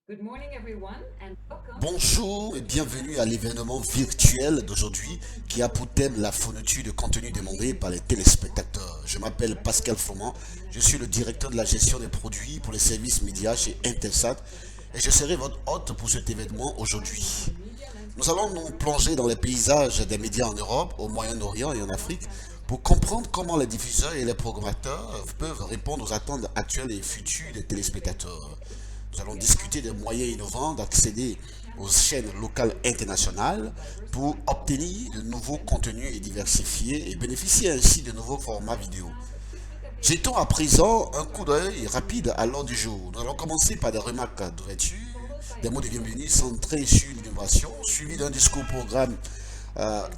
Good morning, everyone, and welcome. Bonjour et bienvenue à l'événement virtuel d'aujourd'hui qui a pour thème la fourniture de contenu demandé par les téléspectateurs. Je m'appelle Pascal Froment, je suis le directeur de la gestion des produits pour les services médias chez Intelsat et je serai votre hôte pour cet événement aujourd'hui. Nous allons nous plonger dans les paysages des médias en Europe, au Moyen-Orient et en Afrique pour comprendre comment les diffuseurs et les programmateurs peuvent répondre aux attentes actuelles et futures des téléspectateurs. Nous allons discuter des moyens innovants d'accéder aux chaînes locales internationales pour obtenir de nouveaux contenus et diversifiés et bénéficier ainsi de nouveaux formats vidéo. Jetons à présent un coup d'œil rapide à l'ordre du jour. Nous allons commencer par des remarques d'ouverture, des mots de bienvenue centrés sur l'innovation, suivi d'un discours programme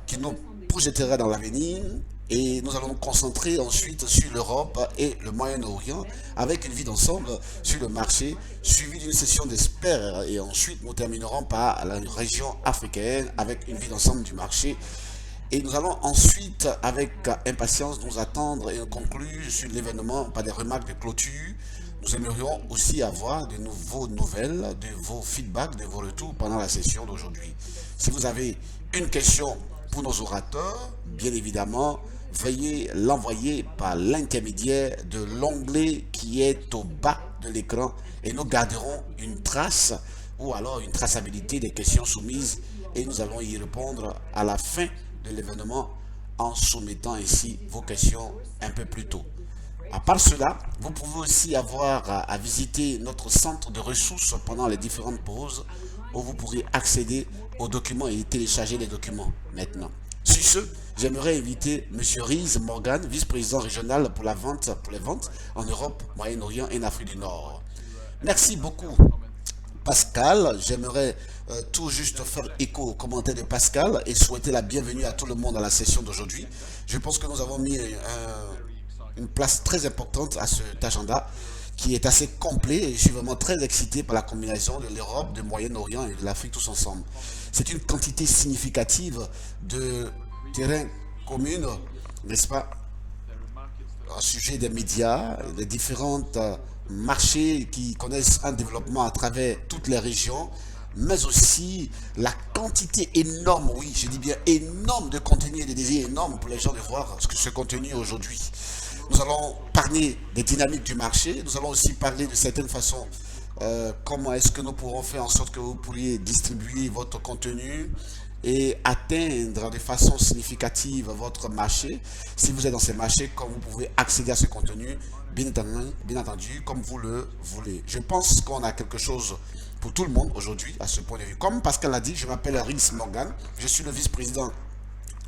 qui nous projettera dans l'avenir. Et nous allons nous concentrer ensuite sur l'Europe et le Moyen-Orient avec une vue d'ensemble sur le marché, suivi d'une session d'experts. Et ensuite, nous terminerons par la région africaine avec une vue d'ensemble du marché. Et nous allons ensuite, avec impatience, nous attendre et conclure sur l'événement par des remarques de clôture. Nous aimerions aussi avoir de nouveaux nouvelles, de vos feedbacks, de vos retours pendant la session d'aujourd'hui. Si vous avez une question pour nos orateurs, bien évidemment, veuillez l'envoyer par l'intermédiaire de l'onglet qui est au bas de l'écran et nous garderons une trace ou alors une traçabilité des questions soumises et nous allons y répondre à la fin de l'événement en soumettant ainsi vos questions un peu plus tôt. À part cela, vous pouvez aussi avoir à visiter notre centre de ressources pendant les différentes pauses où vous pourrez accéder aux documents et télécharger les documents maintenant. Sur ce, j'aimerais inviter M. Riz Morgan, vice-président régional pour les ventes en Europe, Moyen-Orient et en Afrique du Nord. Merci beaucoup, Pascal. J'aimerais tout juste faire écho aux commentaires de Pascal et souhaiter la bienvenue à tout le monde à la session d'aujourd'hui. Je pense que nous avons mis une place très importante à cet agenda qui est assez complet et je suis vraiment très excité par la combinaison de l'Europe, du Moyen-Orient et de l'Afrique tous ensemble. C'est une quantité significative de terrains communs, n'est-ce pas, au sujet des médias, des différents marchés qui connaissent un développement à travers toutes les régions, mais aussi la quantité énorme, oui, je dis bien énorme de contenu et de désirs énormes pour les gens de voir ce contenu aujourd'hui. Nous allons parler des dynamiques du marché, nous allons aussi parler de certaines façons comment est-ce que nous pourrons faire en sorte que vous pourriez distribuer votre contenu et atteindre de façon significative votre marché. Si vous êtes dans ces marchés, comme vous pouvez accéder à ce contenu, bien entendu, comme vous le voulez. Je pense qu'on a quelque chose pour tout le monde aujourd'hui à ce point de vue. Comme Pascal l'a dit, je m'appelle Rhys Morgan, je suis le vice-président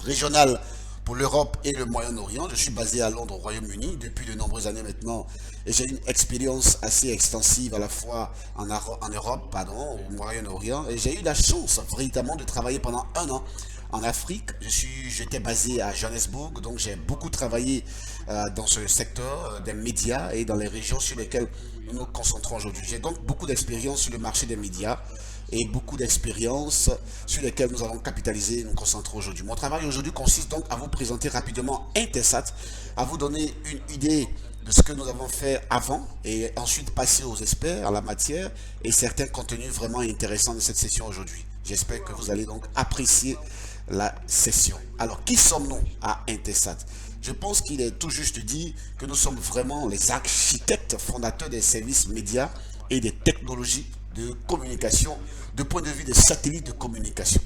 régional pour l'Europe et le Moyen-Orient. Je suis basé à Londres, au Royaume-Uni, depuis de nombreuses années maintenant. Et j'ai une expérience assez extensive à la fois en Europe, pardon, au Moyen-Orient. Et j'ai eu la chance véritablement de travailler pendant un an en Afrique. J'étais basé à Johannesburg, donc j'ai beaucoup travaillé dans ce secteur des médias et dans les régions sur lesquelles nous nous concentrons aujourd'hui. J'ai donc beaucoup d'expérience sur le marché des médias et beaucoup d'expériences sur lesquelles nous allons capitaliser et nous concentrer aujourd'hui. Mon travail aujourd'hui consiste donc à vous présenter rapidement Intelsat, à vous donner une idée de ce que nous avons fait avant et ensuite passer aux experts en la matière et certains contenus vraiment intéressants de cette session aujourd'hui. J'espère que vous allez donc apprécier la session. Alors, qui sommes-nous à Intelsat? Je pense qu'il est tout juste dit que nous sommes vraiment les architectes fondateurs des services médias et des technologies de communication, de point de vue des satellites de communication.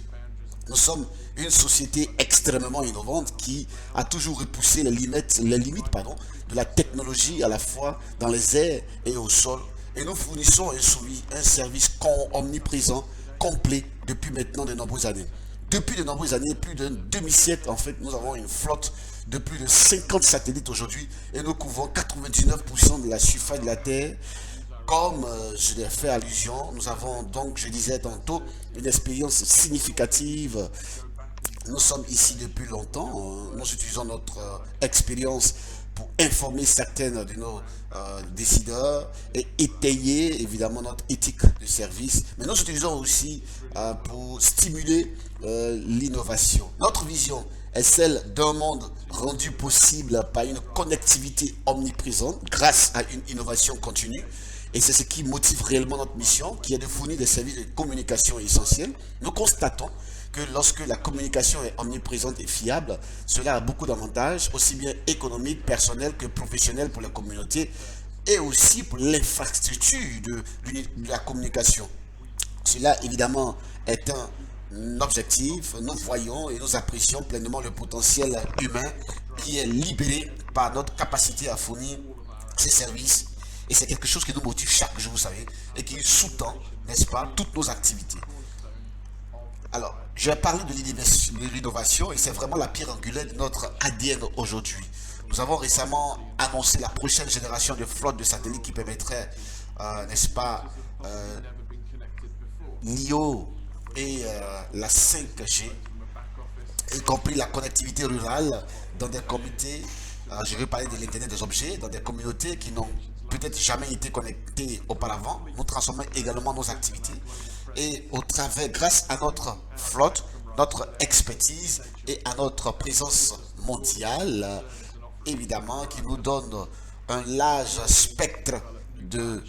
Nous sommes une société extrêmement innovante qui a toujours repoussé les limites de la technologie à la fois dans les airs et au sol. Et nous fournissons un service omniprésent, complet, depuis maintenant de nombreuses années. Depuis de nombreuses années, plus d'un demi-siècle, en fait, nous avons une flotte de plus de 50 satellites aujourd'hui et nous couvrons 99% de la surface de la Terre. Comme je l'ai fait allusion, nous avons donc, je disais tantôt, une expérience significative. Nous sommes ici depuis longtemps. Nous utilisons notre expérience pour informer certains de nos décideurs et étayer évidemment notre éthique de service. Mais nous utilisons aussi pour stimuler l'innovation. Notre vision est celle d'un monde rendu possible par une connectivité omniprésente grâce à une innovation continue et c'est ce qui motive réellement notre mission, qui est de fournir des services de communication essentiels. Nous constatons que lorsque la communication est omniprésente et fiable, cela a beaucoup d'avantages, aussi bien économiques, personnels que professionnels pour la communauté et aussi pour l'infrastructure de la communication. Cela, évidemment, est un objectif. Nous voyons et nous apprécions pleinement le potentiel humain qui est libéré par notre capacité à fournir ces services. Et c'est quelque chose qui nous motive chaque jour, vous savez, et qui sous-tend, n'est-ce pas, toutes nos activités. Alors, je vais parler de l'innovation et c'est vraiment la pierre angulaire de notre ADN aujourd'hui. Nous avons récemment annoncé la prochaine génération de flotte de satellites qui permettrait, n'est-ce pas, l'IO et la 5G, y compris la connectivité rurale dans des comités, je veux parler de l'Internet des objets, dans des communautés qui n'ont peut-être jamais été connectées auparavant. Nous transformons également nos activités et au travers, grâce à notre flotte, notre expertise et à notre présence mondiale, évidemment, qui nous donne un large spectre de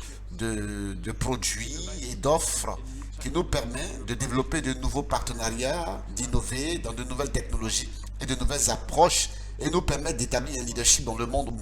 produits et d'offres qui nous permet de développer de nouveaux partenariats, d'innover dans de nouvelles technologies et de nouvelles approches et nous permet d'établir un leadership dans le monde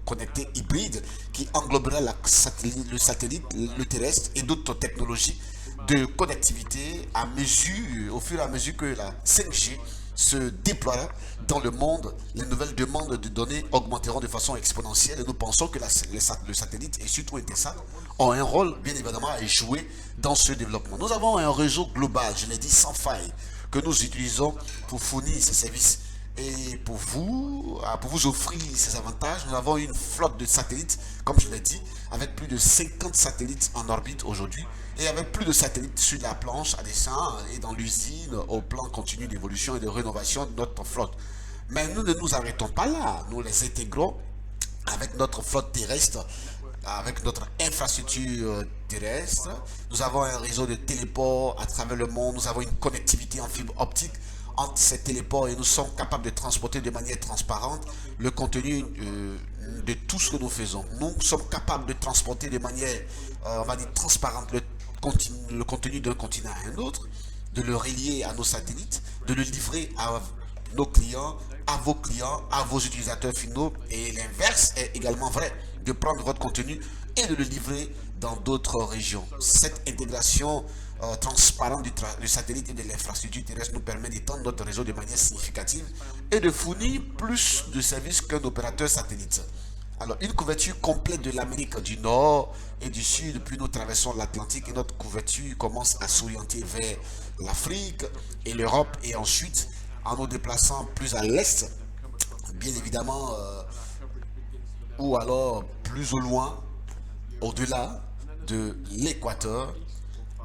connecté hybride qui engloberait le satellite, le terrestre et d'autres technologies de connectivité à mesure, au fur et à mesure que la 5G se déploiera dans le monde, les nouvelles demandes de données augmenteront de façon exponentielle et nous pensons que le satellite et surtout Intelsat ont un rôle bien évidemment à jouer dans ce développement. Nous avons un réseau global, je l'ai dit, sans faille, que nous utilisons pour fournir ces services. Et pour vous offrir ces avantages, nous avons une flotte de satellites, comme je l'ai dit, avec plus de 50 satellites en orbite aujourd'hui et avec plus de satellites sur la planche à dessin et dans l'usine au plan continu d'évolution et de rénovation de notre flotte. Mais nous ne nous arrêtons pas là, nous les intégrons avec notre flotte terrestre, avec notre infrastructure terrestre. Nous avons un réseau de téléports à travers le monde, nous avons une connectivité en fibre optique entre ces téléports et nous sommes capables de transporter de manière transparente le contenu de tout ce que nous faisons. Nous sommes capables de transporter de manière, on va dire, transparente le contenu d'un continent à un autre, de le relier à nos satellites, de le livrer à nos clients, à vos utilisateurs finaux et l'inverse est également vrai, de prendre votre contenu et de le livrer dans d'autres régions. Cette intégration transparente du satellite et de l'infrastructure terrestre nous permet d'étendre notre réseau de manière significative et de fournir plus de services qu'un opérateur satellite. Alors, une couverture complète de l'Amérique du Nord et du Sud, puis nous traversons l'Atlantique et notre couverture commence à s'orienter vers l'Afrique et l'Europe et ensuite, en nous déplaçant plus à l'Est, bien évidemment, ou alors plus au loin, au-delà de l'équateur,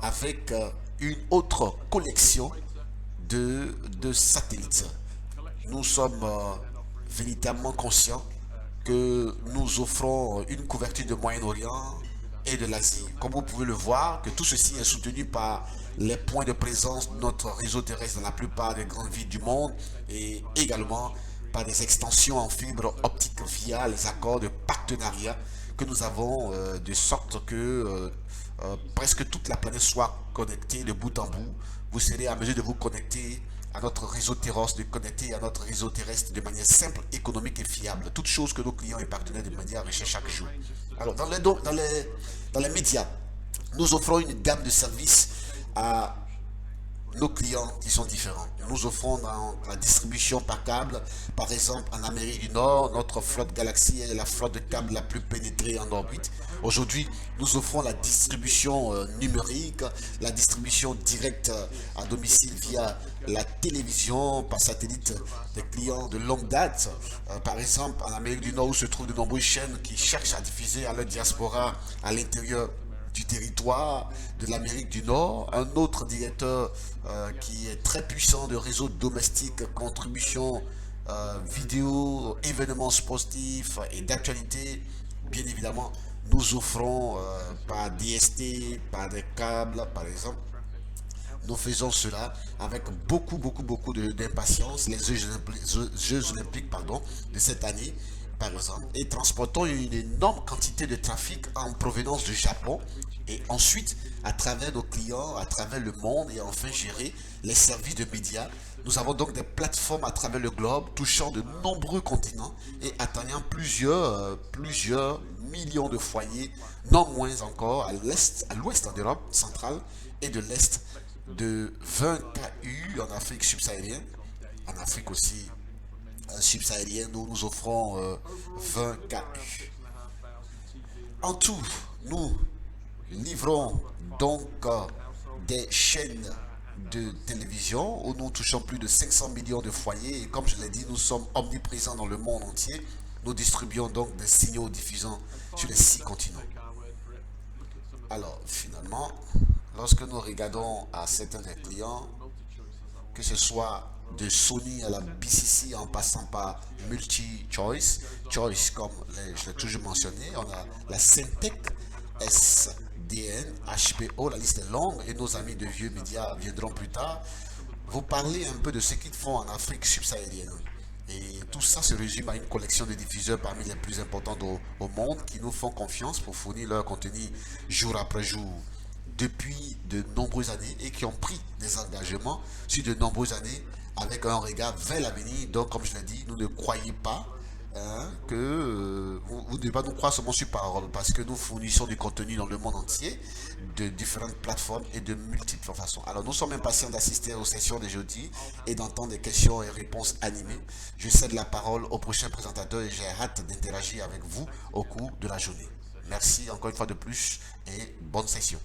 avec une autre collection de satellites. Nous sommes véritablement conscients que nous offrons une couverture de Moyen-Orient et de l'Asie. Comme vous pouvez le voir, que tout ceci est soutenu par les points de présence de notre réseau terrestre dans la plupart des grandes villes du monde et également par des extensions en fibre optique via les accords de partenariat que nous avons de sorte que presque toute la planète soit connectée de bout en bout. Vous serez à mesure de vous connecter à notre réseau terrestre, de connecter à notre réseau terrestre de manière simple, économique et fiable. Toutes choses que nos clients et partenaires de manière recherchent chaque jour. Alors, dans les médias, nous offrons une gamme de services à nos clients qui sont différents. Nous offrons dans la distribution par câble, par exemple en Amérique du Nord, notre flotte Galaxy est la flotte de câbles la plus pénétrée en orbite. Aujourd'hui, nous offrons la distribution numérique, la distribution directe à domicile via la télévision par satellite des clients de longue date. Par exemple, en Amérique du Nord où se trouvent de nombreuses chaînes qui cherchent à diffuser à leur diaspora à l'intérieur du territoire de l'Amérique du Nord, un autre directeur qui est très puissant de réseau domestique, contribution vidéo, événements sportifs et d'actualité. Bien évidemment, nous offrons par DST, par des câbles, par exemple. Nous faisons cela avec beaucoup d'impatience. Les Jeux Olympiques de cette année par exemple, et transportons une énorme quantité de trafic en provenance du Japon et ensuite à travers nos clients, à travers le monde et enfin gérer les services de médias. Nous avons donc des plateformes à travers le globe touchant de nombreux continents et atteignant plusieurs millions de foyers, non moins encore à l'est, à l'ouest de l'Europe centrale et de l'est, de 20 KU en Afrique subsaharienne, en Afrique aussi subsaharienne où nous offrons 20 KU. En tout, nous livrons donc des chaînes de télévision où nous touchons plus de 500 millions de foyers et comme je l'ai dit, nous sommes omniprésents dans le monde entier. Nous distribuons donc des signaux diffusant sur les 6 continents. Alors finalement, lorsque nous regardons à certains des clients, que ce soit de Sony à la BCC en passant par Multi-Choice, Choice comme je l'ai toujours mentionné, on a la Syntec, SDN, HBO, la liste est longue et nos amis de Vieux Médias viendront plus tard vous parler un peu de ce qu'ils font en Afrique subsaharienne. Et tout ça se résume à une collection de diffuseurs parmi les plus importants au monde qui nous font confiance pour fournir leur contenu jour après jour depuis de nombreuses années et qui ont pris des engagements sur de nombreuses années avec un regard vers l'avenir. Donc, comme je l'ai dit, nous ne croyez pas que vous ne devez pas nous croire seulement sur parole parce que nous fournissons du contenu dans le monde entier de différentes plateformes et de multiples façons. Alors nous sommes impatients d'assister aux sessions de jeudi et d'entendre des questions et réponses animées. Je cède la parole au prochain présentateur et j'ai hâte d'interagir avec vous au cours de la journée. Merci encore une fois de plus et bonne session.